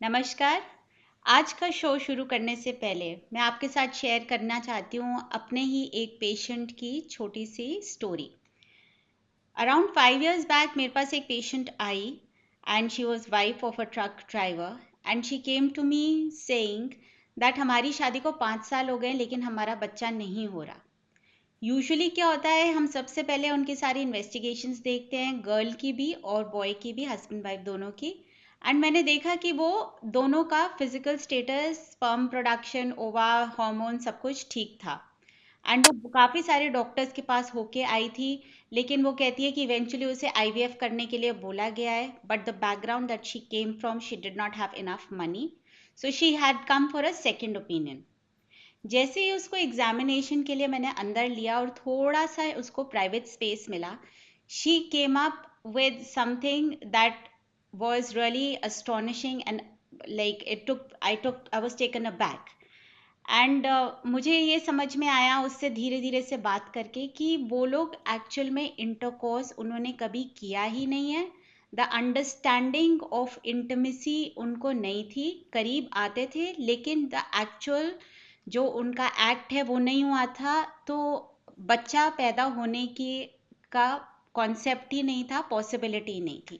नमस्कार। आज का शो शुरू करने से पहले मैं आपके साथ शेयर करना चाहती हूँ अपने ही एक पेशेंट की छोटी सी स्टोरी। अराउंड 5 years बैक मेरे पास एक पेशेंट आई and she was wife of a truck driver and she came to me saying that हमारी शादी को 5 साल हो गए लेकिन हमारा बच्चा नहीं हो रहा। यूजुअली क्या होता है, हम सबसे पहले उनकी सारी इन्वेस्टिगेशंस देखते हैं, गर्ल की भी और बॉय की भी, हस्बैंड वाइफ दोनों की। एंड मैंने देखा कि वो दोनों का फिजिकल स्टेटस, स्पर्म प्रोडक्शन, ओवा, हार्मोन सब कुछ ठीक था। एंड वो काफ़ी सारे डॉक्टर्स के पास होके आई थी, लेकिन वो कहती है कि इवेंचुअली उसे आईवीएफ करने के लिए बोला गया है, but the background that she came from, she did not have enough money, so she had come for a second opinion. जैसे ही उसको एग्जामिनेशन के लिए मैंने अंदर लिया और थोड़ा सा उसको प्राइवेट स्पेस मिला, she came up with something that was really astonishing and like I was taken aback. And मुझे ये समझ में आया उससे धीरे धीरे से बात करके कि वो लोग एक्चुअल में इंटरकोर्स उन्होंने कभी किया ही नहीं है। द अंडरस्टैंडिंग ऑफ इंटीमेसी उनको नहीं थी, करीब आते थे लेकिन द एक्चुअल जो उनका एक्ट है वो नहीं हुआ था। तो बच्चा पैदा होने की का कॉन्सेप्ट ही नहीं था, पॉसिबिलिटी ही नहीं थी।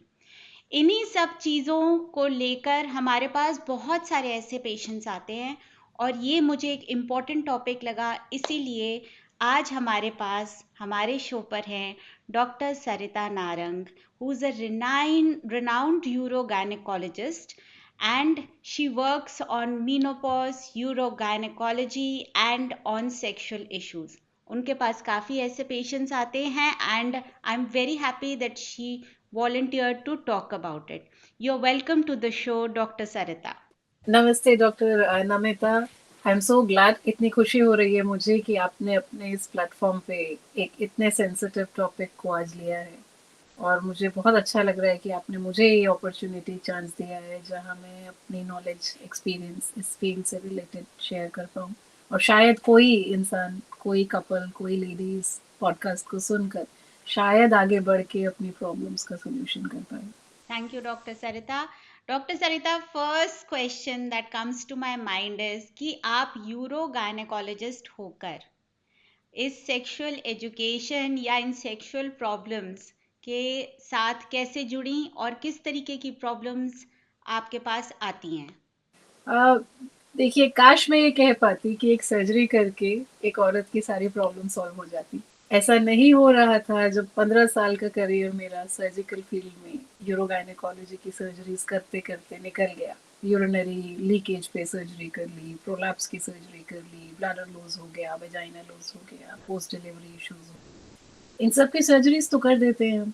इन्हीं सब चीज़ों को लेकर हमारे पास बहुत सारे ऐसे पेशेंट्स आते हैं और ये मुझे एक इम्पॉर्टेंट टॉपिक लगा, इसीलिए आज हमारे पास हमारे शो पर हैं doctor Sarita Narang, who is a renowned urogynecologist and she works on menopause, urogynecology and on sexual issues. उनके पास काफ़ी ऐसे पेशेंट्स आते हैं and I am very happy that she volunteered to talk about it. You're welcome to the show, Dr. Sarita. नमस्ते doctor Namita. I am so glad, इतनी खुशी हो रही है मुझे कि आपने अपने इस प्लेटफॉर्म पे एक इतने सेंसिटिव टॉपिक को आज लिया है। और मुझे बहुत अच्छा लग रहा है कि आपने मुझे ये अपॉर्चुनिटी चांस दिया है जहां मैं अपनी नॉलेज एक्सपीरियंस इस फील्ड से रिलेटेड शेयर कर पाऊँ। और शायद कोई इंसान, कोई कपल, कोई लेडीज पॉडकास्ट को सुनकर शायद आगे बढ़ के अपनी प्रॉब्लम्स का सोल्यूशन कर पाए। Thank you, Dr. Sarita. Dr. Sarita, first question that comes to my mind is कि आप यूरो गायनेकोलॉजिस्ट होकर इस सेक्सुअल एजुकेशन या इन सेक्सुअल प्रॉब्लम्स के साथ कैसे जुड़ी और किस तरीके की प्रॉब्लम्स आपके पास आती हैं? अ, देखिए, काश मैं ये कह पाती कि एक सर्जरी करके एक औरत की सारी प्रॉब्लम सॉल्व हो जाती। ऐसा नहीं हो रहा था जब 15 साल का करियर मेरा सर्जिकल फील्ड में यूरोगायनेकोलॉजी की सर्जरीज करते-करते निकल गया। यूरिनरी लीकेज पे सर्जरी कर ली, प्रोलैप्स की सर्जरी कर ली, ब्लैडर लॉस हो गया, वेजाइना लॉस हो गया, पोस्ट डिलीवरी इश्यूज हो गए। इन सब की सर्जरीज तो कर देते हैं हम,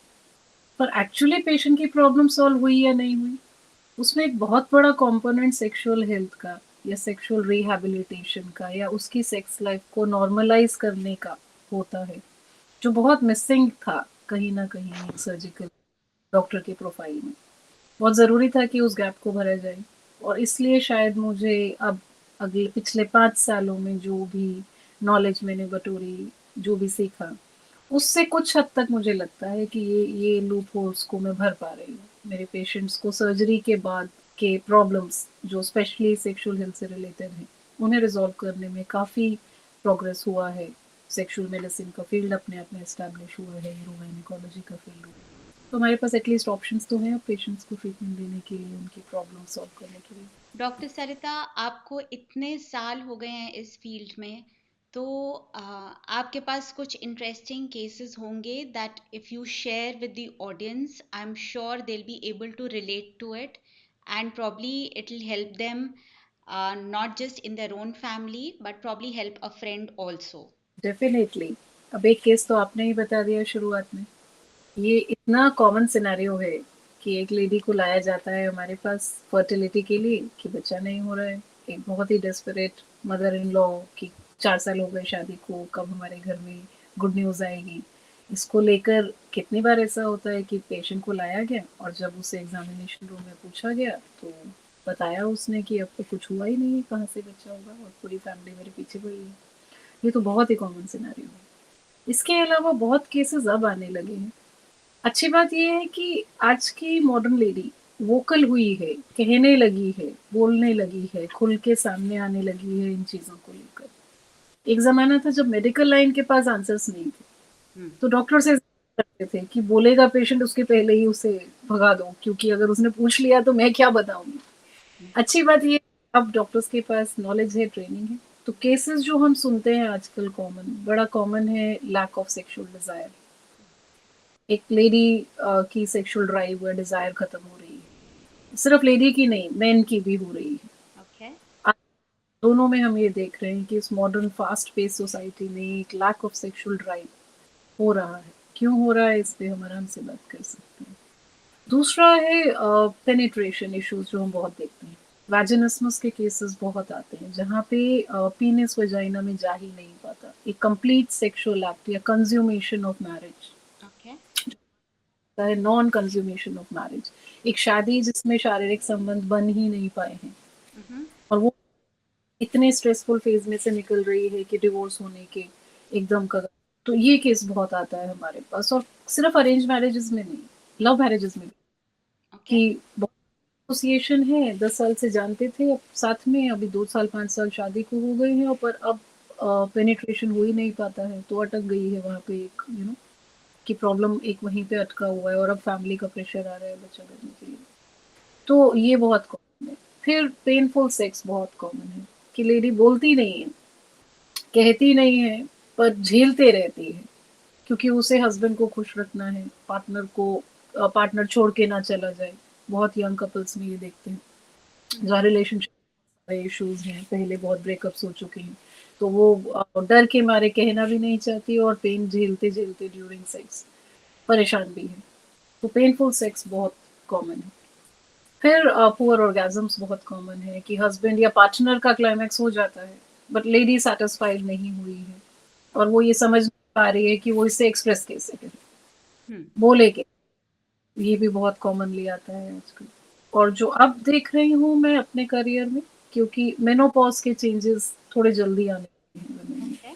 पर एक्चुअली पेशेंट की प्रॉब्लम सॉल्व हुई या नहीं हुई, उसमें एक बहुत बड़ा कंपोनेंट सेक्सुअल हेल्थ का या सेक्सुअल रिहैबिलिटेशन का या उसकी सेक्स लाइफ को नॉर्मलाइज करने का होता है, जो बहुत मिसिंग था कहीं ना कहीं सर्जिकल डॉक्टर के प्रोफाइल में। बहुत ज़रूरी था कि उस गैप को भरा जाए। और इसलिए शायद मुझे अब अगले पिछले 5 सालों में जो भी नॉलेज मैंने बटोरी, जो भी सीखा, उससे कुछ हद तक मुझे लगता है कि ये लूप होल्स को मैं भर पा रही हूँ। मेरे पेशेंट्स को सर्जरी के बाद के प्रॉब्लम्स जो स्पेशली सेक्सुअल हेल्थ से रिलेटेड हैं, उन्हें रिजॉल्व करने में काफ़ी प्रोग्रेस हुआ है। सेक्सुअल मेडिसिन का फील्ड अपने आप में एस्टैब्लिश हुआ है, यूरोगायनेकोलॉजी का फील्ड हुआ है। तो हमारे पास एटलीस्ट ऑप्शंस तो हैं पेशेंट्स को ट्रीटमेंट देने के लिए, उनकी प्रॉब्लम सॉल्व करने के लिए। डॉक्टर सरिता, आपको इतने साल हो गए हैं इस फील्ड में, तो आपके पास कुछ इंटरेस्टिंग केसेस होंगे that if you share with the audience, I am sure they will be able to relate to it and probably it will help them, not just in their own family but probably help a friend also. Definitely. अब एक case तो आपने ही बता दिया शुरुआत में। ये इतना कॉमन सिनेरियो है कि एक लेडी को लाया जाता है हमारे पास फर्टिलिटी के लिए कि बच्चा नहीं हो रहा है। एक बहुत ही डेस्परेट मदर इन लॉ की 4 साल हो गए शादी को, कब हमारे घर में गुड न्यूज़ आएगी। इसको लेकर कितनी बार ऐसा होता है कि पेशेंट को लाया गया और जब उसे एग्जामिनेशन रूम में पूछा गया तो बताया उसने कि अब तो कुछ हुआ ही नहीं है, कहाँ से बच्चा होगा, और पूरी फैमिली मेरे पीछे पड़ी है। ये तो बहुत ही कॉमन सिनेरियो है। इसके अलावा बहुत केसेस अब आने लगे हैं। अच्छी बात ये है कि आज की मॉडर्न लेडी वोकल हुई है, कहने लगी है, बोलने लगी है, खुल के सामने आने लगी है इन चीज़ों को लेकर। एक ज़माना था जब मेडिकल लाइन के पास आंसर्स नहीं थे, हम्म। तो डॉक्टर से करते थे कि बोलेगा पेशेंट उसके पहले ही उसे भगा दो, क्योंकि अगर उसने पूछ लिया तो मैं क्या बताऊँगी। अच्छी बात ये अब डॉक्टर्स के पास नॉलेज है, ट्रेनिंग है, तो केसेस जो हम सुनते हैं आजकल बड़ा कॉमन है लैक ऑफ सेक्सुअल डिज़ायर। एक लेडी की सेक्सुअल ड्राइव या डिज़ायर खत्म हो रही है। सिर्फ लेडी की नहीं, मेन की भी हो रही है। ओके। आज दोनों में हम ये देख रहे हैं कि इस मॉडर्न फास्ट पेस सोसाइटी में एक लैक ऑफ सेक्सुअल ड्राइव हो रहा है। क्यों हो रहा है, इस पे हम आराम से बात कर सकते हैं। दूसरा है पेनिट्रेशन इश्यूज जो हम बहुत देखते हैं। वैजिनिस्मस के केसेस बहुत आते हैं जहाँ पे पीनिस वजाइना में जा ही नहीं पाता। एक कंप्लीट सेक्सुअल एक्ट या कंज्यूमेशन ऑफ मैरिज ओके। है, नॉन कंज्यूमेशन ऑफ मैरिज, एक शादी जिसमें शारीरिक संबंध बन ही नहीं पाए हैं हम्म। और वो इतने स्ट्रेसफुल फेज में से निकल रही है कि डिवोर्स होने के एकदम कगार। तो ये केस बहुत आता है हमारे पास, और सिर्फ अरेंज मैरिजेस में नहीं, लव मैरिजेस में भी। ओके। कि एसोसिएशन है, 10 साल से जानते थे, अब साथ में अभी 2 साल 5 साल शादी को हो गए हैं, और पर अब पेनिट्रेशन हो ही नहीं पाता है, तो अटक गई है वहाँ पे एक कि प्रॉब्लम एक वहीं पे अटका हुआ है, और अब फैमिली का प्रेशर आ रहा है बच्चा करने के लिए। तो ये बहुत कॉमन है। फिर पेनफुल सेक्स बहुत कॉमन है कि लेडी बोलती नहीं है, कहती नहीं है, पर झेलते रहती है, क्योंकि उसे हस्बैंड को खुश रखना है, पार्टनर छोड़ के ना चला जाए। बहुत यंग कपल्स में ये देखते हैं जहाँ रिलेशनशिप इश्यूज हैं, पहले बहुत ब्रेकअप्स हो चुके हैं, तो वो डर के मारे कहना भी नहीं चाहती और पेन झेलते झेलते ड्यूरिंग सेक्स परेशान भी है। तो पेनफुल सेक्स बहुत कॉमन है। फिर पुअर ऑर्गेजम्स बहुत कॉमन है कि हस्बैंड या पार्टनर का क्लाइमैक्स हो जाता है, बट लेडी सेटिस्फाइड नहीं हुई है, और वो ये समझ नहीं पा रही है कि वो इसे एक्सप्रेस कैसे करे, हम्म। बोले के। ये भी बहुत कॉमनली आता है आजकल। और जो अब देख रही हूँ मैं अपने करियर में, क्योंकि मेनोपॉज के चेंजेस थोड़े जल्दी आने लगे हैं women में। ओके।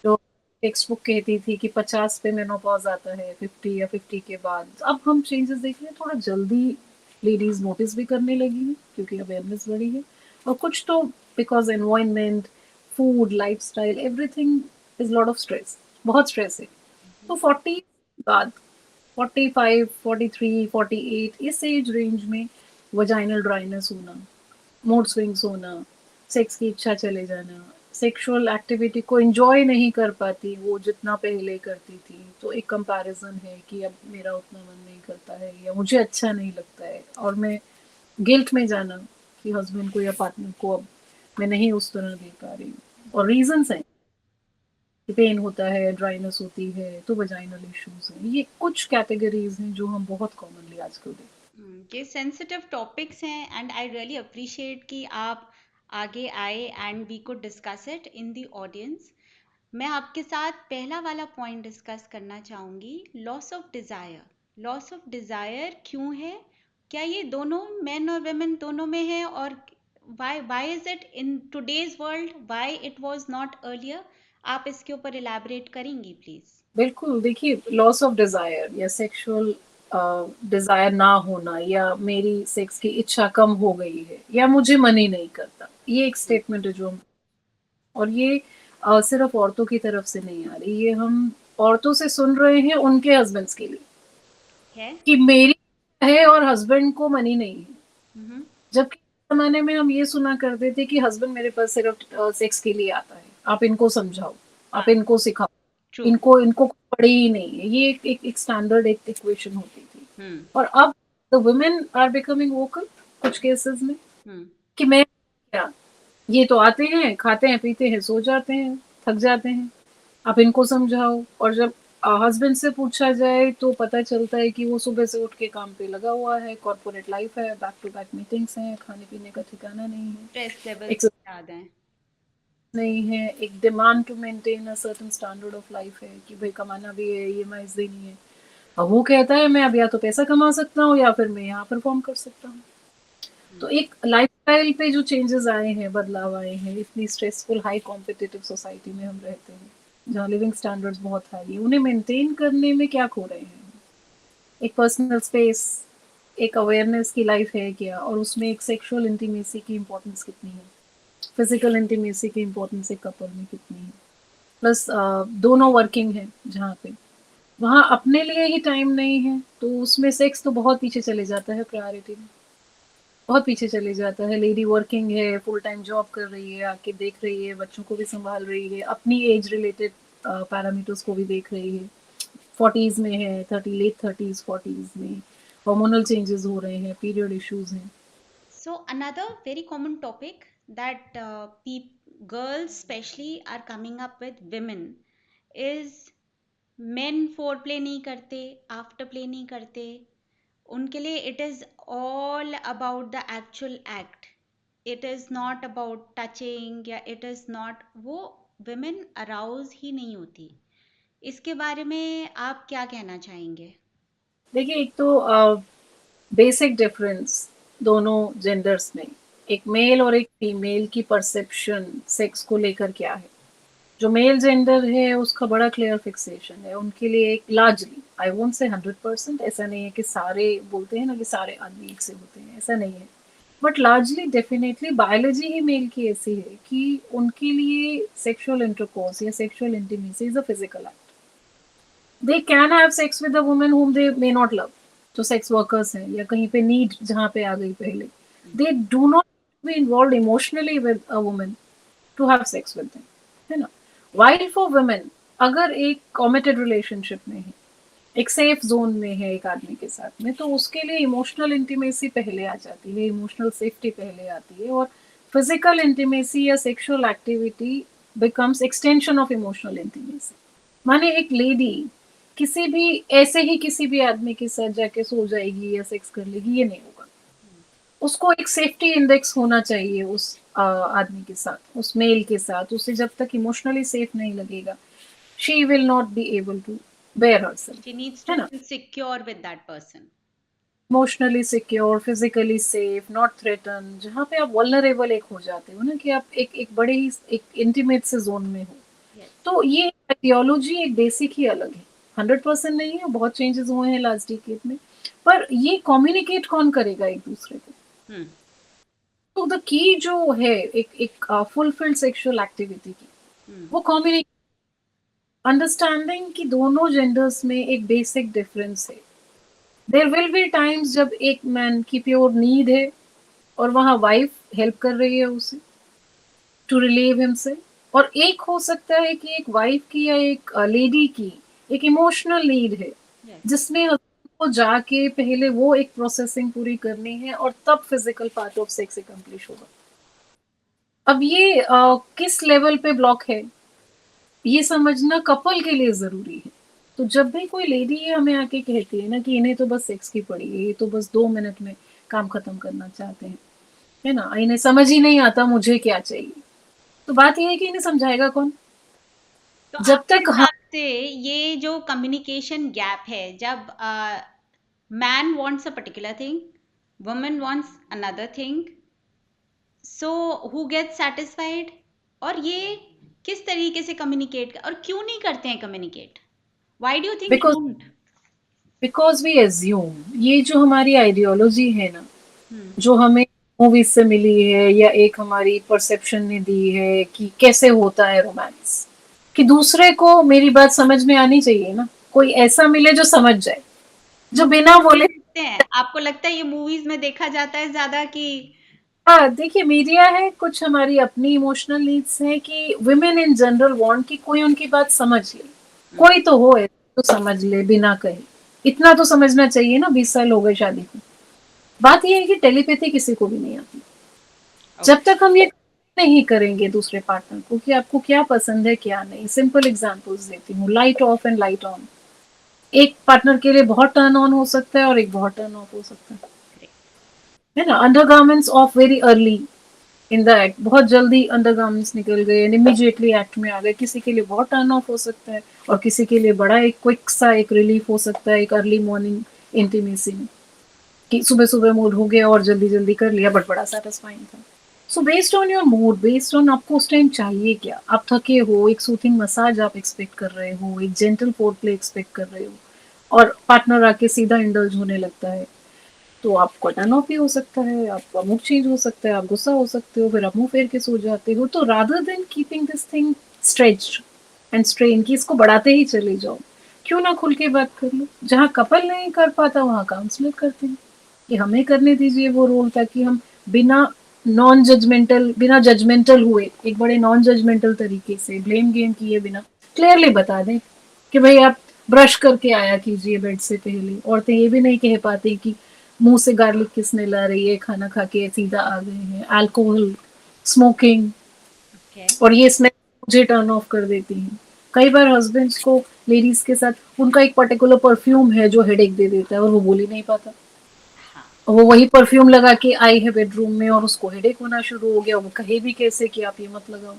जो टेक्स्ट बुक कहती थी कि 50 पे मेनोपॉज आता है, 50 या 50 के बाद, अब हम चेंजेस देख रहे हैं थोड़ा जल्दी। लेडीज नोटिस भी करने लगी हैं क्योंकि अवेयरनेस बढ़ी है, और कुछ तो because environment, food, lifestyle, everything is lot of stress, बहुत स्ट्रेस है। तो 40 बाद, 45, 43, 48 इस एज रेंज में वजाइनल ड्राइनेस होना, मूड स्विंग्स होना, सेक्स की इच्छा चले जाना, सेक्सुअल एक्टिविटी को एंजॉय नहीं कर पाती वो जितना पहले करती थी, तो एक कंपैरिजन है कि अब मेरा उतना मन नहीं करता है या मुझे अच्छा नहीं लगता है, और मैं गिल्ट में जाना कि हस्बैंड को या पार्टनर को अब मैं नहीं उस तरह दे पा रही हूँ। और रीजंस हैं कि पेन होता है, ड्राइनेस होती है, तो वजाइनल इश्यूज हैं। ये कुछ कैटेगरीज हैं जो हम बहुत कॉमनली आजकल देखते हैं। ये सेंसिटिव टॉपिक्स हैं एंड आई रियली अप्रिशिएट कि आप आगे आए and we could discuss it in the audience. मैं आपके साथ पहला वाला पॉइंट डिस्कस करना चाहूँगी, loss of desire. Loss of desire क्यों है? क्या ये दोनों मेन और वेमेन दोनों में है? और why is it in today's world, why it was not earlier? आप इसके ऊपर इलेबरेट करेंगी प्लीज? बिल्कुल, देखिए लॉस ऑफ डिज़ायर या सेक्सुअल डिज़ायर ना होना, या मेरी सेक्स की इच्छा कम हो गई है, या मुझे मन ही नहीं करता, ये एक स्टेटमेंट है जो हम, और ये सिर्फ औरतों की तरफ से नहीं आ रही, ये हम औरतों से सुन रहे हैं उनके हस्बैंड्स के लिए है। कि मेरी है और हस्बैंड को मनी नहीं है। हम्म। जबकि जमाने में हम ये सुना करते थे कि हस्बैंड मेरे पास सिर्फ सेक्स के लिए आता है, आप इनको समझाओ, आप हाँ। इनको सिखाओ, ट्रू। इनको इनको पड़ी ही नहीं है। ये एक स्टैंडर्ड एक इक्वेशन होती थी। हम्म। और अब the women are becoming vocal कुछ केसेस में हम्म। कि मैं क्या, ये तो आते हैं, खाते हैं, पीते हैं, सो जाते हैं, थक जाते हैं, आप इनको समझाओ। और जब हस्बैंड से पूछा जाए तो पता चलता है कि वो सुबह से उठ के काम पे लगा हुआ है, कॉर्पोरेट लाइफ है, बैक टू बैक मीटिंग्स हैं, खाने पीने का ठिकाना नहीं है, स्ट्रेस लेवल्स एक्सरसाइज ज़्यादा हैं। नहीं है, एक demand to maintain a certain standard of life है कि भाई कमाना भी है, ईएमआईज देनी है। अब वो कहता है मैं अब या तो पैसा कमा सकता हूँ या फिर मैं यहाँ परफॉर्म कर सकता हूँ। तो एक लाइफस्टाइल पे जो चेंजेस आए हैं, बदलाव आए हैं, इतनी स्ट्रेसफुल हाई कॉम्पिटिटिव सोसाइटी में हम रहते हैं जहाँ लिविंग स्टैंडर्ड्स बहुत हाई है, उन्हें मेंटेन करने में क्या खो रहे हैं? एक पर्सनल स्पेस, एक अवेयरनेस की लाइफ है क्या, और उसमें एक सेक्सुअल इंटीमेसी की इम्पोर्टेंस कितनी है, फिजिकल इंटीमेसी की इम्पोर्टेंस एक कपल में कितनी है, प्लस दोनों वर्किंग है जहाँ पे वहाँ अपने लिए ही टाइम नहीं है, तो उसमें सेक्स तो बहुत पीछे चले जाता है प्रायोरिटी में, बहुत पीछे चले जाता है। लेडी वर्किंग है, फुल टाइम जॉब कर रही है, आके देख रही है, बच्चों को भी संभाल रही है, अपनी एज रिलेटेड पैरामीटर्स को भी देख रही है, 40s में है, 30 लेट 30s 40s में हार्मोनल चेंजेस हो रहे हैं, पीरियड इश्यूज हैं। So another very common topic that girls especially are coming up with women is men foreplay नहीं करते, after play नहीं करते, उनके लिए it is all about the actual act. It is not about touching या it is not, वो women arouse ही नहीं होती। इसके बारे में आप क्या कहना चाहेंगे? देखिए, एक तो बेसिक डिफरेंस दोनों जेंडर्स में, एक मेल और एक फीमेल की परसेप्शन सेक्स को लेकर क्या है। जो मेल जेंडर है उसका बड़ा क्लियर फिक्सेशन है, उनके लिए एक लार्जली, आई वोंट से 100%, ऐसा नहीं है कि सारे बोलते हैं ना कि सारे आदमी एक से होते हैं, ऐसा नहीं है, बट लार्जली डेफिनेटली बायोलॉजी ही मेल की ऐसी है कि उनके लिए सेक्सुअल इंटरकोर्स या sexual intimacy is a physical act. They can have sex with a woman whom they may not love, जो सेक्स वर्कर्स हैं या कहीं पे नीड जहाँ पे आ गई पहले, they do not be involve emotionally with a woman to have sex with them, है ना। वाइल फॉर वुमेन, अगर एक कमिटेड रिलेशनशिप में है, एक सेफ जोन में है एक आदमी के साथ में, तो उसके लिए इमोशनल इंटीमेसी पहले आ जाती है, इमोशनल सेफ्टी पहले आती है, और फिजिकल इंटीमेसी या sexual activity becomes extension of emotional intimacy. माने एक लेडी किसी भी ऐसे ही किसी भी आदमी के साथ जाके सो जाएगी या सेक्स कर लेगी, ये नहीं होगा। उसको एक सेफ्टी इंडेक्स होना चाहिए उस आदमी के साथ, उस मेल के साथ, उसे जब तक इमोशनली सेफ नहीं लगेगा, she will not be able to bare herself, She needs है to ना। feel secure with that person. Emotionally secure, physically safe, not threaten, जहाँ पे आप वल्नरेबल एक हो जाते हो ना, कि आप एक बड़े ही एक इंटीमेट से जोन में हो। Yes. तो ये आइडियोलॉजी एक बेसिक ही अलग है, 100% नहीं है, बहुत चेंजेस हुए हैं लास्ट डिकेड में, पर ये कम्युनिकेट कौन करेगा एक दूसरे को। तो द की जो है एक फुलफिल्ड सेक्सुअल एक्टिविटी की, वो कम्युनिकेट, अंडरस्टैंडिंग कि दोनों जेंडर्स में एक बेसिक डिफरेंस है। देयर विल बी टाइम्स जब एक मैन की प्योर नीड है और वहाँ वाइफ हेल्प कर रही है उसे टू रिलीव हिमसेल्फ, और एक हो सकता है कि एक वाइफ की या एक लेडी की एक इमोशनल नीड है, Yes. जिसमें को जाके पहले वो एक प्रोसेसिंग पूरी करनी है और तब physical part of sex accomplish होगा। अब ये किस लेवल पे ब्लॉक है, ये समझना कपल के लिए जरूरी है। तो जब भी कोई लेडी हमें आके कहती है ना कि इन्हें तो बस सेक्स की पड़ी है, ये तो बस 2 मिनट में काम खत्म करना चाहते हैं, है ना, इन्हें समझ ही नहीं आता मुझे क्या चाहिए, तो बात ये है कि इन्हें समझाएगा कौन। तो जब आपके तक हम, हिसाब से ये जो कम्युनिकेशन गैप है, जब man wants a particular thing, woman wants another thing, so who gets satisfied, और ये किस तरीके से कम्युनिकेट और क्यों नहीं करते हैं communicate? Why do you think because don't? Because we assume, ये जो हमारी आइडियोलॉजी है ना, हम्म। जो हमें मूवीज से मिली है या एक हमारी परसेप्शन ने दी है कि कैसे होता है रोमांस, कि दूसरे को मेरी बात समझ में आनी चाहिए ना, कोई ऐसा मिले जो समझ जाए, जो बिना मूवीज में बोले। देखते हैं, आपको लगता है ये मूवीज में देखा जाता है ज्यादा कि? हाँ, देखिए, मीडिया है, कुछ हमारी अपनी इमोशनल नीड्स हैं कि वुमेन इन जनरल वांट कि कोई उनकी बात समझ ले, कोई तो हो तो समझ ले बिना कहे, इतना तो समझना चाहिए ना, 20 साल हो गए शादी को। बात यह है कि टेलीपैथी किसी को भी नहीं आती। जब तक हम ये नहीं करेंगे दूसरे पार्टनर को कि आपको क्या पसंद है क्या नहीं, सिंपल एग्जांपल्स देती हूँ, light of and light on, एक पार्टनर के लिए बहुत टर्न ऑन हो सकता है और एक बहुत टर्न ऑफ हो सकता है ना। Undergarments of very early in the act, बहुत जल्दी अंडरगारमेंट्स निकल गए एंड इमीडिएटली एक्ट में आ गए, किसी के लिए बहुत टर्न ऑफ हो सकता है और किसी के लिए बड़ा एक क्विक सा एक रिलीफ हो सकता है, एक अर्ली मॉर्निंग इंटीमेसी में, कि सुबह सुबह मूड हो गया और जल्दी जल्दी कर लिया बट बड़ा सेटिस्फाइंग था। So based on your mood, based on आपको उस टाइम चाहिए क्या, आप थके हो, एक सूथिंग मसाज आप एक्सपेक्ट कर रहे हो, एक जेंटल फोर प्ले एक्सपेक्ट कर रहे हो, और पार्टनर आके सीधा इंडल्ज होने लगता है, तो आपका टर्न ऑफ भी हो सकता है, आपका मूड चेंज हो सकता है, आप गुस्सा हो सकते हो, फिर आप मुंह फेर के सो जाते हो। तो rather than keeping this thing stretched and strain कि इसको बढ़ाते ही चले जाओ, क्यों ना खुल के बात कर लो। जहाँ कपल नहीं कर पाता वहाँ काउंसलर करते हैं कि हमें करने दीजिए वो रोल, ताकि हम बिना बिना जजमेंटल हुए, एक बड़े नॉन जजमेंटल तरीके से, ब्लेम गेम किए बिना क्लियरली बता दें कि भाई आप ब्रश करके आया कीजिए बेड से पहले। औरतें ये भी नहीं कह पाती कि मुंह से गार्लिक किसने ला रही है, खाना खा के सीधा आ गए हैं। Alcohol, smoking okay. और ये स्मेल मुझे टर्न ऑफ कर देती हैं। कई बार हस्बैंड्स को लेडीज के साथ उनका एक पर्टिकुलर परफ्यूम है जो हेडेक दे देता है और वो बोल ही नहीं पाता। हाँ। और वो वही परफ्यूम लगा के आई है बेडरूम में और उसको हेडेक होना शुरू हो गया। वो कहे भी कैसे कि आप ये मत लगाओ।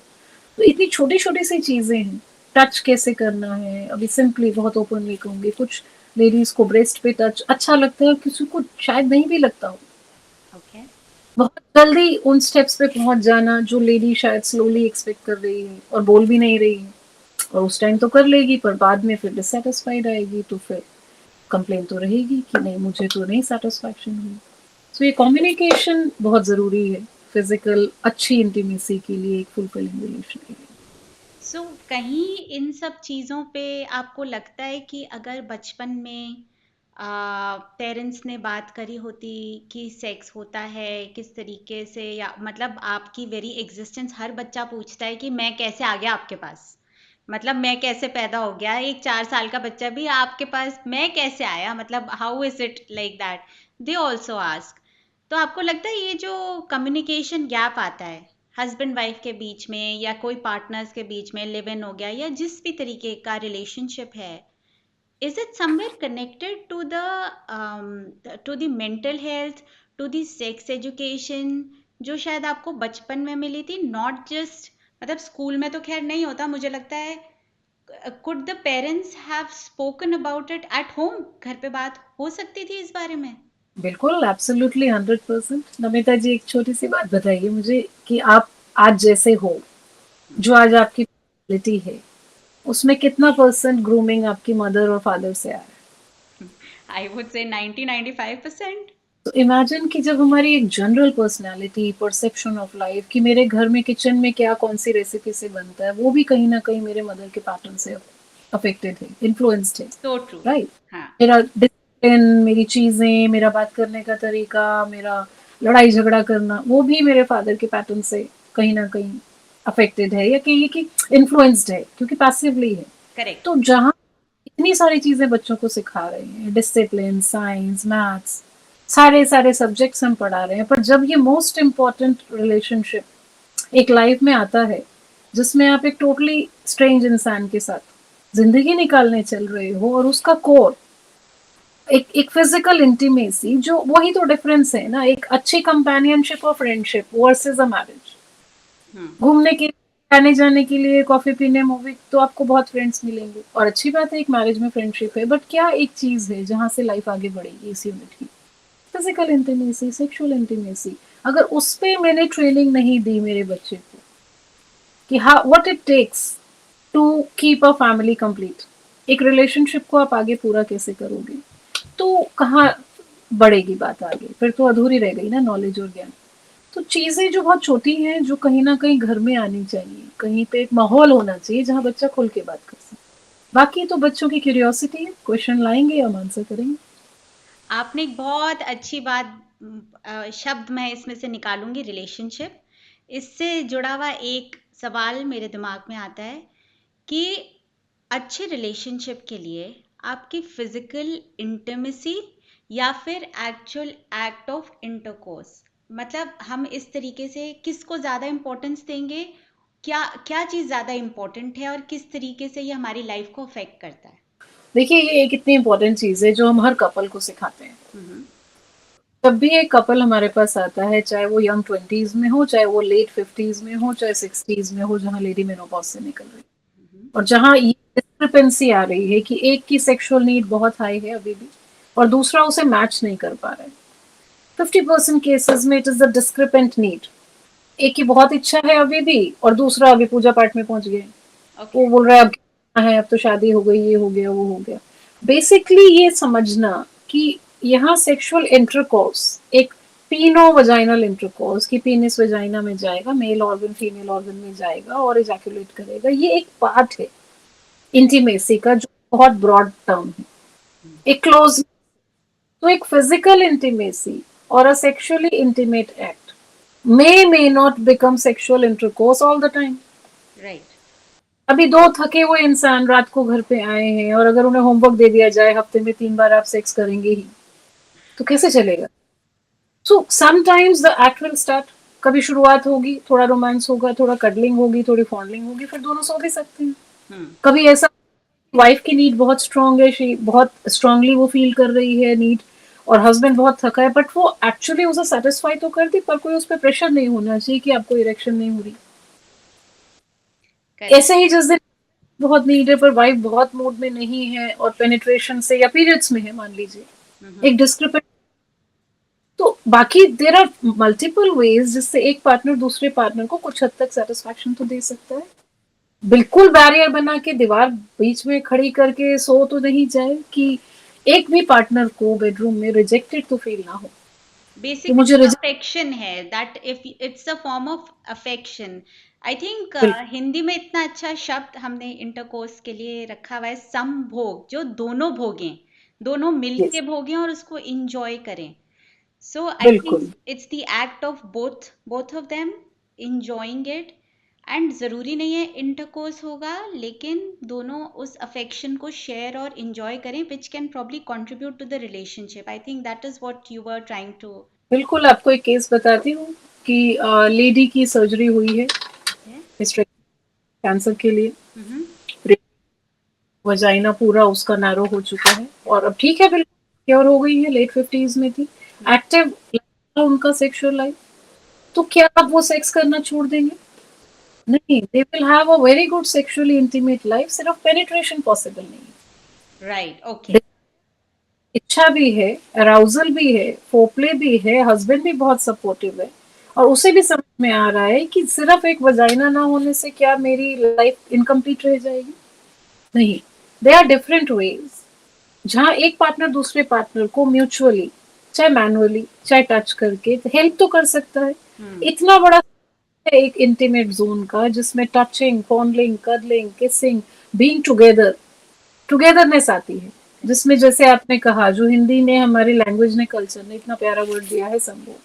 तो इतनी छोटी छोटी सी चीजें हैं। टच कैसे करना है, अभी सिंपली बहुत ओपनली कहूंगी, कुछ लेडीज को ब्रेस्ट पे टच अच्छा लगता है, किसी को शायद नहीं भी लगता हो। ओके। बहुत जल्दी उन स्टेप्स पे पहुंच जाना जो लेडी शायद स्लोली एक्सपेक्ट कर रही है और बोल भी नहीं रही है, और उस टाइम तो कर लेगी पर बाद में फिर डिससेटिस्फाइड आएगी, तो फिर कंप्लेन तो रहेगी कि नहीं मुझे तो नहीं सेटिस्फैक्शन हुई। तो ये कम्युनिकेशन बहुत ज़रूरी है फिजिकल अच्छी इंटीमेसी के लिए, एक फुलफिलिंग रिलेशन के लिए। सो कहीं इन सब चीज़ों पे आपको लगता है कि अगर बचपन में पेरेंट्स ने बात करी होती कि सेक्स होता है किस तरीके से, या मतलब आपकी वेरी एग्जिस्टेंस हर बच्चा पूछता है कि मैं कैसे आ गया आपके पास, मतलब मैं कैसे पैदा हो गया। एक 4 साल का बच्चा भी आपके पास मैं कैसे आया, मतलब how is it like that, they also ask. तो आपको लगता है ये जो कम्युनिकेशन गैप आता है हस्बैंड वाइफ के बीच में या कोई पार्टनर्स के बीच में, लिव इन हो गया या जिस भी तरीके का रिलेशनशिप है, is it somewhere connected to the mental health, to the sex education जो शायद आपको बचपन में मिली थी, नॉट जस्ट मतलब स्कूल में तो खैर नहीं होता मुझे लगता है। Could the parents have spoken about it at home, घर पे बात हो सकती थी इस बारे में? बिल्कुल, एब्सोल्युटली 100%। नमिता जी, एक छोटी सी बात बताइए मुझे कि आप आज जैसे हो, जो आज आपकी पर्सनैलिटी है, उसमें कितना परसेंट ग्रूमिंग आपकी मदर और फादर से आया है? I would say 90-95%। तो इमेजिन कि जब हमारी एक general personality, perception of life कि मेरे घर में किचन में क्या कौन सी रेसिपी से बनता है, वो भी कहीं ना कहीं मेरे मदर के पैटर्न से अफेक्टेड है, इन्फ्लुएंस्ड है। So true. राइट। हाँ। मेरा डिसिप्लिन, मेरी चीजें, मेरा बात करने का तरीका, मेरा लड़ाई झगड़ा करना, वो भी मेरे फादर के पैटर्न से कहीं ना कहीं अफेक्टेड है, या कहिए कि इन्फ्लुएंस्ड है, क्योंकि पैसिवली है। करेक्ट। तो जहाँ इतनी सारी चीजें बच्चों को सिखा रहे हैं, डिसिप्लिन, साइंस, मैथ्स, सारे सारे सब्जेक्ट्स हम पढ़ा रहे हैं, पर जब ये मोस्ट इम्पॉर्टेंट रिलेशनशिप एक लाइफ में आता है, जिसमें आप एक टोटली स्ट्रेंज इंसान के साथ जिंदगी निकालने चल रहे हो, और उसका कोर एक एक फिजिकल इंटीमेसी, जो वही तो डिफरेंस है ना, एक अच्छी कंपेनियनशिप और फ्रेंडशिप वर्सेस अ मैरिज। हम्म। घूमने के आने जाने के लिए, कॉफी पीने, मूवी, तो आपको बहुत फ्रेंड्स मिलेंगे, और अच्छी बात है एक मैरिज में फ्रेंडशिप है, बट क्या एक चीज है जहां से लाइफ आगे बढ़ेगी इस यूनिट की? Physical intimacy, sexual intimacy. अगर उस पे मैंने ट्रेनिंग नहीं दी मेरे बच्चे को कि हाँ what it takes to keep a family complete, एक रिलेशनशिप को आप आगे पूरा कैसे करोगे, तो कहाँ बढ़ेगी बात आगे? फिर तो अधूरी रह गई ना नॉलेज और ज्ञान। तो चीजें जो बहुत छोटी हैं, जो कहीं ना कहीं घर में आनी चाहिए, कहीं पे एक माहौल होना चाहिए जहाँ बच्चा खुल के बात कर सके। बाकी तो बच्चों की क्यूरियोसिटी है, क्वेश्चन लाएंगे, हम आंसर करेंगे। आपने एक बहुत अच्छी बात, शब्द मैं इसमें से निकालूंगी, रिलेशनशिप। इससे जुड़ा हुआ एक सवाल मेरे दिमाग में आता है कि अच्छे रिलेशनशिप के लिए आपकी फिजिकल इंटीमेसी या फिर एक्चुअल एक्ट ऑफ इंटरकोर्स, मतलब हम इस तरीके से किसको ज़्यादा इम्पोर्टेंस देंगे, क्या क्या चीज़ ज़्यादा इम्पोर्टेंट है और किस तरीके से ये हमारी लाइफ को अफेक्ट करता है? देखिए, ये एक इतनी इंपॉर्टेंट चीज है जो हम हर कपल को सिखाते हैं। हम्म। जब भी एक कपल हमारे पास आता है, चाहे वो यंग 20s में हो, चाहे वो लेट 50s में हो, चाहे 60s में हो, जहाँ लेडी मेनोपॉज से निकल रही है, हम्म। और जहाँ ये डिस्क्रिपेंसी आ रही है कि एक की सेक्सुअल नीड बहुत हाई है अभी भी, और दूसरा उसे मैच नहीं कर पा रहा है। 50% केसेस में इट इज द डिस्क्रिपेंट नीड। एक की बहुत इच्छा है अभी भी, और दूसरा अभी पूजा पाठ में पहुंच गया, वो ओके। बोल रहा है अब क्या है, अब तो शादी हो गई, ये हो गया, वो हो गया। बेसिकली ये समझना कि यहाँ सेक्सुअल इंटरकोर्स एक पीनो वजाइनल इंटरकोर्स की पीनिस वजाइना में जाएगा, मेल ऑर्गन फीमेल ऑर्गन में जाएगा और इजैकुलेट करेगा, ये एक पार्ट है इंटीमेसी का जो बहुत ब्रॉड टर्म है। एक क्लोज, तो एक फिजिकल इंटीमेसी और a sexually intimate act may not become sexual intercourse all the time. Right. अभी दो थके हुए इंसान रात को घर पे आए हैं और अगर उन्हें होमवर्क दे दिया जाए हफ्ते में 3 बार आप सेक्स करेंगे ही, तो कैसे चलेगा? So sometimes the act will start, कभी शुरुआत होगी, थोड़ा रोमांस होगा, थोड़ा कडलिंग होगी, थोड़ी फॉन्डलिंग होगी, फिर दोनों सो भी सकते हैं। कभी ऐसा वाइफ की नीड बहुत स्ट्रांग है, बहुत स्ट्रांगली वो फील कर रही है नीड, और हस्बैंड बहुत थका है, बट वो एक्चुअली उसे सेटिस्फाई तो कर दी, पर कोई उस पर प्रेशर नहीं होना चाहिए कि आपको इरेक्शन नहीं हो रही। ऐसे ही जिस दिन बहुत नीड है पर वाइफ बहुत मूड में नहीं है और पेनिट्रेशन से या पीरियड्स में है मान लीजिए एक डिस्क्रिपेंट, तो बाकी देर आर मल्टीपल वेज जिससे एक पार्टनर दूसरे पार्टनर को कुछ हद तक सेटिस्फैक्शन तो दे सकता है। बिल्कुल बैरियर बना के दीवार बीच में खड़ी करके सो तो नहीं जाए कि एक भी पार्टनर को बेडरूम में रिजेक्टेड तो फील ना हो कि मुझे बेसिकली अफेक्शन है, that if it's a form of affection. I think Hindi में इतना अच्छा शब्द हमने इंटरकोर्स के लिए रखा हुआ है, समभोग, जो दोनों भोगें, दोनों मिलके भोगें और उसको इंजॉय करें। सो आई थिंक बिल्कुल it's the act of both of them enjoying it. And ज़रूरी नहीं है इंटरकोर्स होगा, लेकिन दोनों उस अफेक्शन को शेयर और इंजॉय करें, which can probably contribute to the relationship. I think that is what you were trying to. बिल्कुल आपको एक केस बताती हूँ कि लेडी की सर्जरी हुई है कैंसर के लिए, वजाइना पूरा उसका नैरो हो चुका है और अब ठीक है, बिल्कुल क्योर हो गई है, लेट 50s में थी, एक्टिव उनका सेक्सुअल लाइफ, तो क्या आप वो सेक्स करना छोड़ देंगे? नहीं, they will have a very good sexually intimate life, सिर्फ पेनिट्रेशन पॉसिबल नहीं है। Right, okay. इच्छा भी है, अराउजल भी है, फोपले भी है, हस्बैंड भी बहुत सपोर्टिव है और उसे भी समझ में आ रहा है कि सिर्फ एक वजाइना ना होने से क्या मेरी लाइफ इनकम्प्लीट रह जाएगी? नहीं, दे आर डिफरेंट वेज जहाँ एक पार्टनर दूसरे पार्टनर को म्यूचुअली, चाहे मैनुअली चाहे टच करके हेल्प तो कर सकता है। इतना बड़ा है एक इंटीमेट जोन का जिसमें touching, fondling, curling, kissing, being together, togetherness आती है, जिसमें जैसे आपने कहा जो हिंदी ने हमारी लैंग्वेज ने कल्चर ने इतना प्यारा वर्ड दिया है संभोग,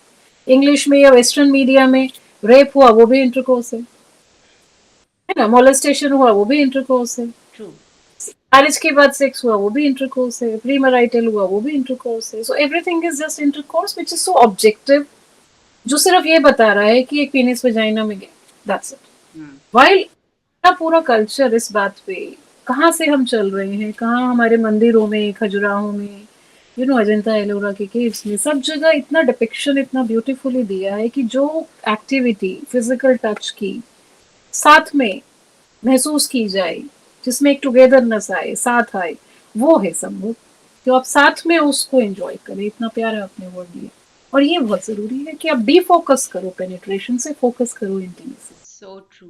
इंग्लिश में या वेस्टर्न मीडिया में रेप हुआ वो भी इंटरकोर्स है ना, मोलेस्टेशन हुआ वो भी इंटरकोर्स है, ट्रू। मैरिज के बाद सेक्स हुआ वो भी इंटरकोर्स है, प्री मैरिटल हुआ वो भी इंटरकोर्स है, so everything is just intercourse which is so objective, जो सिर्फ ये बता रहा है कि एक पेनिस वजाइना में गया, दैट्स इट। व्हाइल पूरा कल्चर इस बात पे कहाँ से हम चल रहे हैं, कहाँ हमारे मंदिरों में, खजुराहों में, यू नो अजंता एलोरा के केव्स में, सब जगह इतना डिपिक्शन इतना ब्यूटीफुली दिया है कि जो एक्टिविटी फिजिकल टच की साथ में महसूस की जाए, जिसमें एक टुगेदरनेस आए, साथ आए, वो है संभोग, तो आप साथ में उसको एंजॉय करें, इतना प्यारा आपने वर्ड दिया। और ये बहुत जरूरी है कि आप डिफोकस करो पेनिट्रेशन से, फोकस करो इंटीमेसी। So true.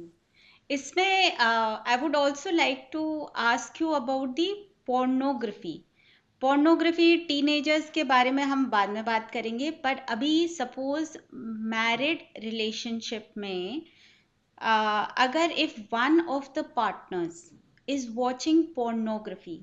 इसमें I would also like to ask you about the pornography. Pornography teenagers के बारे में हम बाद में बात करेंगे, पर अभी सपोज मैरिड रिलेशनशिप में अगर if one of the partners is watching pornography,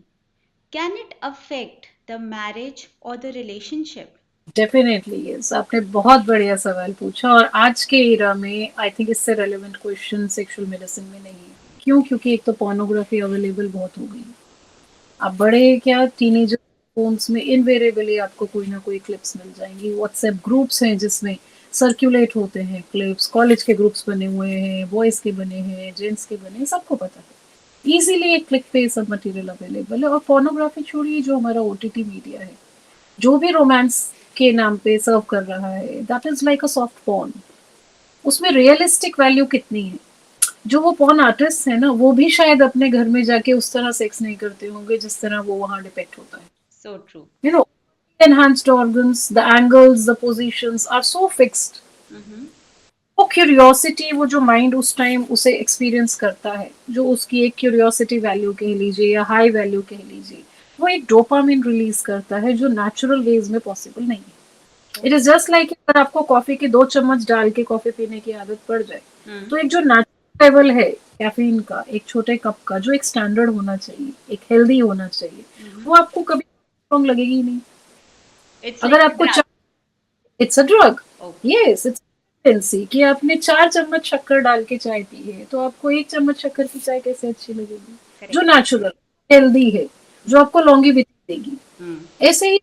can it affect the marriage और द रिलेशनशिप? डेफिनेटली यस, आपने बहुत बढ़िया सवाल पूछा और आज के एरा में आई थिंक इससे रेलेवेंट क्वेश्चन सेक्सुअल मेडिसिन में नहीं है। क्यों? क्योंकि एक तो पोर्नोग्राफी अवेलेबल बहुत हो गई है, आप बड़े क्या टीनेजर फोन्स में इनवेरेबली आपको कोई ना कोई क्लिप्स मिल जाएंगी, व्हाट्सएप ग्रुप्स हैं जिसमें सर्कुलेट होते हैं क्लिप्स, कॉलेज के ग्रुप्स बने हुए हैं, बॉयज के बने हैं, जेंट्स के बने हैं, सबको पता है, इजीली एक क्लिक पे सब मटेरियल अवेलेबल है। और पोर्नोग्राफी छोड़िए, जो हमारा ओटीटी मीडिया है, जो भी रोमांस के नाम पे सर्व कर रहा है, that is like a soft porn, उसमें रियलिस्टिक वैल्यू कितनी है? जो वो पॉर्न आर्टिस्ट है ना, वो भी शायद अपने घर में जाके उस तरह सेक्स नहीं करते होंगे जिस तरह वो वहां डिपेक्ट होता है। So true. You know, enhanced organs, the angles, the positions are so fixed. वो क्यूरियोसिटी, वो जो माइंड उस टाइम उसे एक्सपीरियंस करता है, जो उसकी एक क्यूरियोसिटी वैल्यू कह लीजिए या हाई वैल्यू कह लीजिए, वो एक डोपामिन रिलीज करता है जो नेचुरल वेज में पॉसिबल नहीं है। True. It is just like अगर आपको कॉफी के 2 चम्मच डाल के कॉफी पीने की आदत पड़ जाए, हम्म तो एक जो नेचुरल लेवल है कैफीन का एक छोटे कप का, जो एक स्टैंडर्ड होना चाहिए, एक हेल्दी होना चाहिए, वो आपको कभी स्ट्रॉन्ग लगेगी ही नहीं। इट्स अगर लाइक आपको it's a drug, okay yes it's tendency कि आपने 4 चम्मच शक्कर डाल के चाय पी है, तो आपको 1 चम्मच शक्कर की चाय कैसे अच्छी लगेगी? जो करेक्ट नेचुरल हेल्दी है, जो आपको लॉन्गेविटी देगी। हम्म ऐसे ही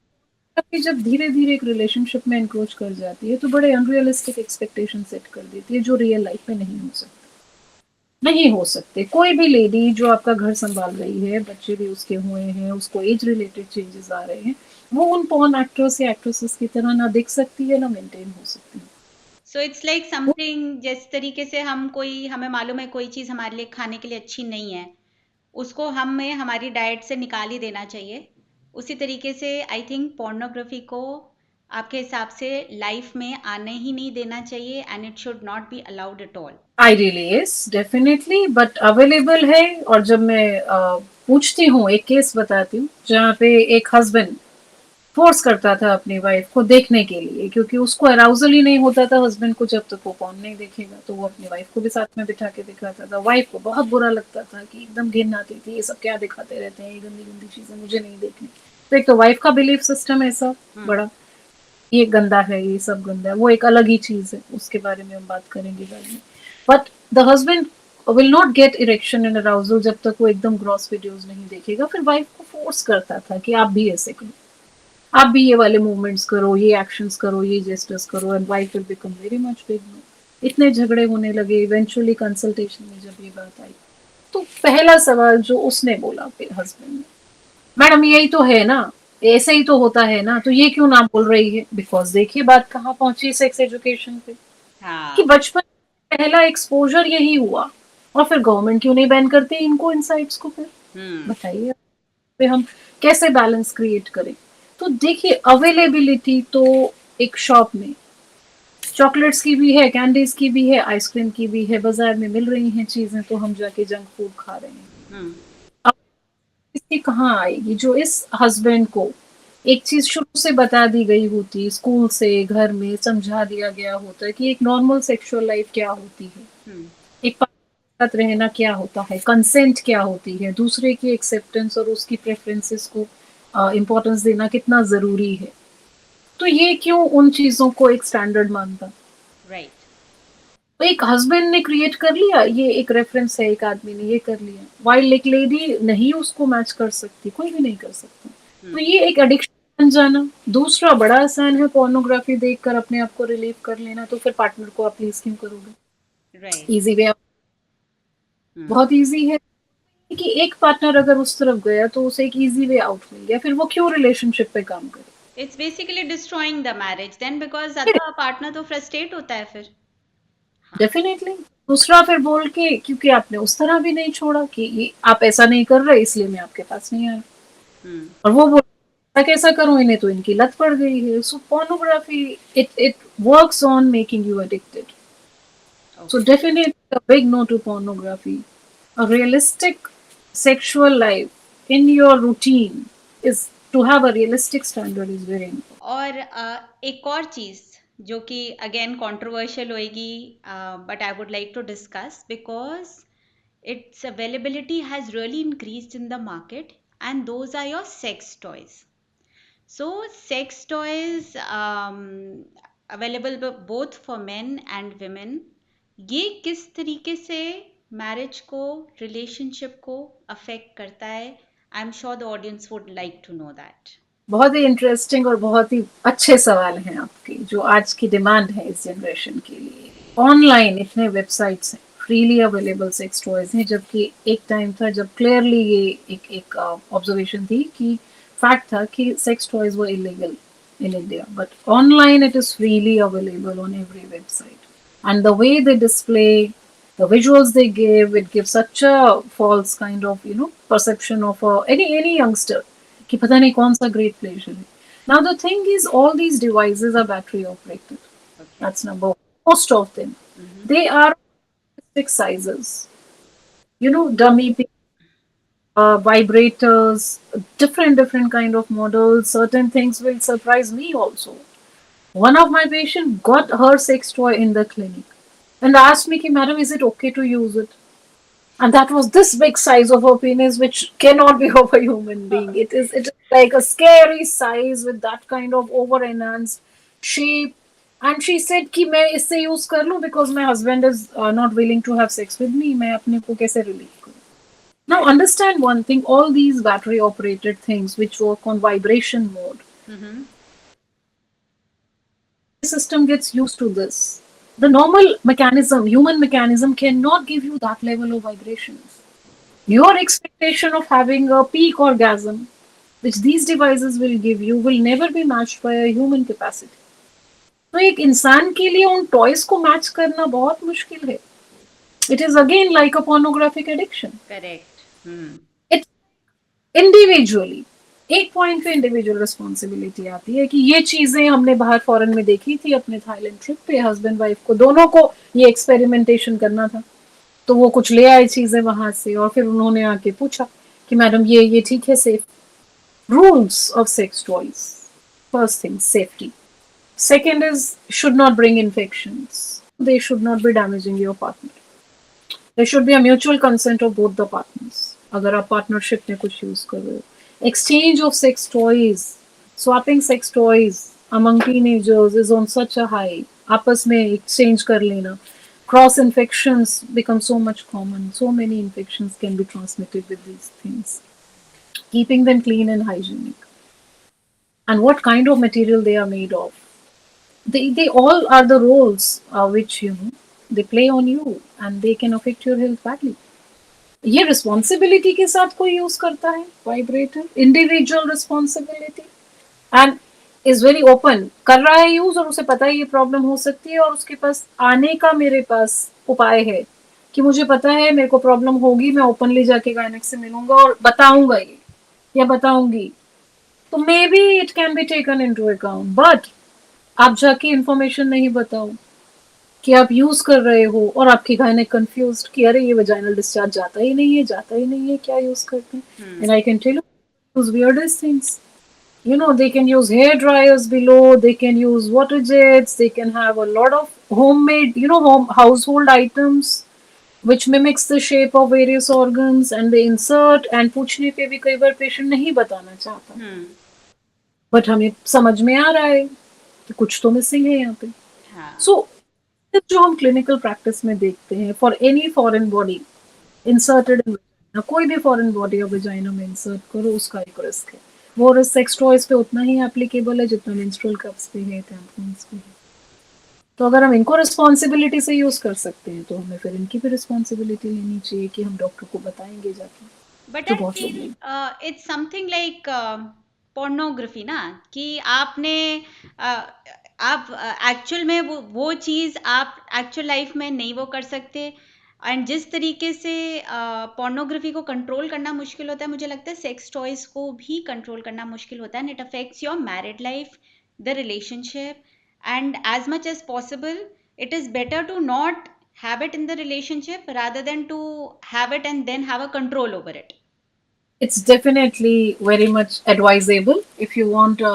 कि जब धीरे धीरे एक रिलेशनशिप में एंक्रोच कर जाती है, तो बड़े अनरियलिस्टिक एक्सपेक्टेशन सेट कर देती है जो रियल लाइफ में नहीं हो सकते। नहीं हो सकते। कोई भी लेडी जो आपका घर संभाल रही है, बच्चे भी उसके हुए हैं, उसको एज रिलेटेड चेंजेस आ रहे हैं, वो उन पॉर्न एक्टर्स या एक्ट्रेसेस की तरह ना दिख सकती है ना मेंटेन हो सकती है। सो इट्स लाइक समथिंग जिस तरीके से हम कोई हमें मालूम है कोई चीज़ हमारे लिए खाने के लिए अच्छी नहीं है, उसको हमें हमारी डाइट से निकाल ही देना चाहिए। उसी तरीके से आई थिंक पोर्नोग्राफी को आपके हिसाब से लाइफ में आने ही नहीं देना चाहिए and it should not be allowed at all. Ideally yes definitely, but available है। और जब मैं पूछती हूँ, एक केस बताती हूँ जहाँ पे एक हस्बैंड फोर्स करता था अपनी वाइफ को देखने के लिए, क्योंकि उसको अराउजल ही नहीं होता था हस्बैंड को जब तक वो पॉर्न नहीं देखेगा, तो वो अपनी वाइफ को भी साथ में बिठा के दिखाता था। वाइफ को बहुत बुरा लगता था कि एकदम घिन आती थी, ये सब क्या दिखाते रहते हैं, ये गंदी गंदी चीजें मुझे नहीं देखनी। तो एक तो वाइफ का बिलीफ सिस्टम ऐसा हम्म बड़ा, ये गंदा है, ये सब गंदा है, वो एक अलग ही चीज है, उसके बारे में हम बात करेंगे बाद में। But the husband will not gate erection and arousal जब तक वो एकदम ग्रॉस वीडियोस नहीं देखेगा। फिर वाइफ को फोर्स करता था कि आप भी ऐसे करो, आप भी ये वाले मूवमेंट्स करो, ये एक्शंस करो, ये जेस्टर्स करो, and wife will become very much big no. इतने झगड़े होने लगे, इवेंचुअली कंसल्टेशन में जब ये बात आई, तो पहला सवाल जो उसने बोला हस्बैंड ने, मैडम यही तो है ना, ऐसे ही तो होता है ना, तो ये क्यों ना बोल रही है? बिकॉज देखिए बात कहाँ पहुंची सेक्स एजुकेशन पे, कि हाँ बचपन में पहला एक्सपोजर यही हुआ, और फिर गवर्नमेंट क्यों नहीं बैन करती इनको, इन साइट्स को? फिर हम्म बताइए पे हम कैसे बैलेंस क्रिएट करें? तो देखिए अवेलेबिलिटी तो एक शॉप में चॉकलेट्स की भी है, कैंडीज की भी है, आइसक्रीम की भी है, बाजार में मिल रही हैं चीजें, तो हम जाके जंक फूड खा रहे हैं। हम्म अब इसकी कहाँ आएगी? जो इस हस्बैंड को एक चीज शुरू से बता दी गई होती, स्कूल से घर में समझा दिया गया होता कि एक नॉर्मल सेक्सुअल लाइफ क्या होती है, हम्म एक साथ रहना क्या होता है, कंसेंट क्या होती है, दूसरे की एक्सेप्टेंस और उसकी प्रेफरेंसेस को इम्पोर्टेंस देना कितना जरूरी है, तो ये क्यों उन चीजों को एक स्टैंडर्ड मानता? राइट तो एक हस्बैंड ने क्रिएट कर लिया, ये एक रेफरेंस है, एक आदमी ने ये कर लिया, वाइल एक लेडी नहीं उसको मैच कर सकती, कोई भी नहीं कर सकता। तो हम्म ये एक एडिक्शन बन जाना। दूसरा बड़ा आसान है पोर्नोग्राफी देखकर अपने आप को रिलीव कर लेना, तो फिर पार्टनर को आप प्लीज क्यों करोगे? राइट इजी वे, हम्म बहुत इजी है कि एक पार्टनर अगर उस तरफ गया तो उसे एक इजी वे आउट मिल गया, फिर वो क्यों रिलेशनशिप पे काम करे? It's basically destroying the marriage then because other partner तो फ्रस्ट्रेट होता है फिर। हाँ डेफिनेटली। दूसरा फिर बोल के, क्योंकि आपने उस तरह भी नहीं छोड़ा कि ये आप ऐसा नहीं कर रहे इसलिए मैं आपके पास नहीं आया, हम्म और वो बोल मैं कैसा करूं, इन्हें तो इनकी लत पड़ गई है। So pornography it it works on making you addicted. So okay definitely a big no to pornography. A realistic sexual life in your routine is to have a realistic standard is very important. और एक और चीज़ जो कि again controversial होएगी but I would like to discuss because its availability has really increased in the market and those are your sex toys. So sex toys available both for men and women. ये किस तरीके से marriage को relationship को affect करता है? I am sure the audience would like to know that. बहुत ही इंटरेस्टिंग और बहुत ही अच्छे सवाल हैं आपके, जो आज की डिमांड है इस जनरेशन के लिए। ऑनलाइन इतने वेबसाइट्स हैं, फ्रीली अवेलेबल सेक्स टॉयज हैं, जबकि एक टाइम था जब क्लियरली ये एक ऑब्जर्वेशन थी कि फैक्ट था कि sex toys were illegal in India. But online it is freely available on every website. And the way they display, the visuals they give, it gives such a false kind of perception of any youngster कि पता नहीं कौन सा great pleasure है. Now the thing is, all these devices are battery operated. Okay That's number one. Most of them, hmm they are six sizes. Dummy vibrators, different kind of models. Certain things will surprise me also. One of my patients got her sex toy in the clinic and asked me, Madam, is it okay to use it? And that was this big size of her penis, which cannot be of a human being. It is like a scary size with that kind of over enhanced shape. And she said कि मैं इससे use कर लूँ because my husband is not willing to have sex with me. मैं अपने को कैसे relieve करूँ? Now understand one thing: all these battery operated things which work on vibration mode, Mm-hmm. the system gets used to this. The normal mechanism, human mechanism, cannot give you that level of vibrations. Your expectation of having a peak orgasm, which these devices will give you, will never be matched by a human capacity. तो एक इंसान के लिए उन toys को match करना बहुत मुश्किल है. It is again like a pornographic addiction. Correct. Hmm. It individually एक पॉइंट पे इंडिविजुअल रिस्पॉन्सिबिलिटी आती है कि ये चीजें हमने बाहर फॉरेन में देखी थी अपने थाईलैंड ट्रिप पे. हस्बैंड वाइफ को दोनों को ये एक्सपेरिमेंटेशन करना था, तो वो कुछ ले आए चीजें वहां से और फिर उन्होंने आके पूछा कि मैडम ये ठीक है safe. Rules of sex toys: first thing, safety. Second is, should not bring infections. They should not be damaging your partner. There should be a mutual consent of both the partners. अगर आप partnership में कुछ use कर रहे हो. Exchange of sex toys, swapping sex toys among teenagers is on such a high. आपस में exchange कर लेना. Cross infections become so much common. So many infections can be transmitted with these things. Keeping them clean and hygienic. And what kind of material they are made of. They all are the roles which they play on you and they can affect your health badly. ये responsibility के साथ कोई use करता है vibrator, individual responsibility, and is very open कर रहा है use और उसे पता है ये प्रॉब्लम हो सकती है और उसके पास आने का मेरे पास उपाय है कि मुझे पता है मेरे को प्रॉब्लम होगी, मैं ओपनली जाके गायनेक से मिलूंगा और बताऊंगा ये या बताऊंगी, तो may be it can be taken into account. But आप जाके इंफॉर्मेशन नहीं बताओ कि आप यूज कर रहे हो और आपकी गायनेक कंफ्यूज्ड कि अरे ये वजाइनल डिस्चार्ज जाता ही नहीं है, जाता ही नहीं है, क्या यूज करते हैं. And I can tell you use weirdest things. You know, they can use hair dryers below, they can use water jets, they can have a lot of homemade, home household items which mimics the shape of various organs and they insert. And पूछने पे भी कई बार patient नहीं बताना चाहता, but हमें समझ में आ रहा है कि कुछ तो मिसिंग है यहाँ पे. सो जो हम क्लिनिकल प्रैक्टिस में देखते हैं for any foreign body inserted in, कोई भी फॉरेन बॉडी या वजाइना में इंसर्ट करो, उसका एक रिस्क है. वो रिस्क सेक्स टॉयज पे उतना ही एप्लीकेबल है जितना मेंस्ट्रुअल कप्स पे है, टैम्पॉन्स पे है. तो अगर हम इनको रिस्पॉन्सिबिलिटी से यूज कर सकते हैं तो हमें फिर इनकी भी रिस्पॉन्सिबिलिटी लेनी चाहिए कि हम डॉक्टर को बताएंगे जाके. बट जो आई बहुत लोग फील नहीं. इट्स समथिंग लाइक पोर्नोग्राफी ना, कि आपने आप एक्चुअल में वो चीज़ आप एक्चुअल लाइफ में नहीं वो कर सकते. एंड जिस तरीके से पोर्नोग्राफी को कंट्रोल करना मुश्किल होता है, मुझे लगता है सेक्स टॉयज को भी कंट्रोल करना मुश्किल होता है. And it affects your married life, the relationship, and as much as possible it is better to not have it in the relationship rather than to have it and then have a control over it. It's definitely very much advisable if you want a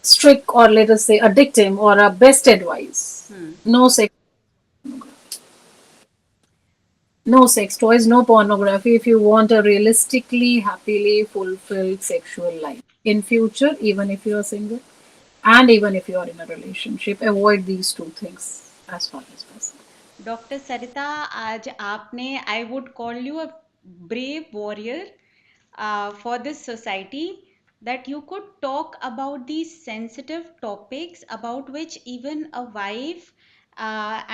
strict or let us say addictive or a best advice. No sex, no sex toys, no pornography if you want a realistically happily fulfilled sexual life in future, even if you are single and even if you are in a relationship. Avoid these two things as far as possible. Doctor Sarita, आज आपने, I would call you a brave warrior for this society, that you could talk about these sensitive topics about which even a wife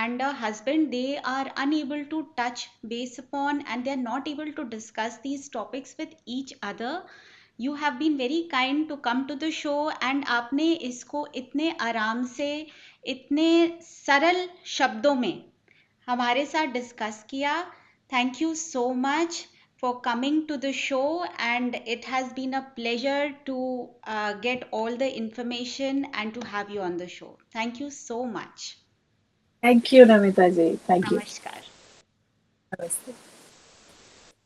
and a husband, they are unable to touch base upon, and they are not able to discuss these topics with each other. You have been very kind to come to the show, and आपने इसको इतने आराम से, इतने सरल शब्दों में हमारे साथ डिस्कस किया. Thank you so much for coming to the show, and it has been a pleasure to get all the information and to have you on the show. Thank you so much. Thank you, Namita ji. Thank you. Namaskar. Namaste.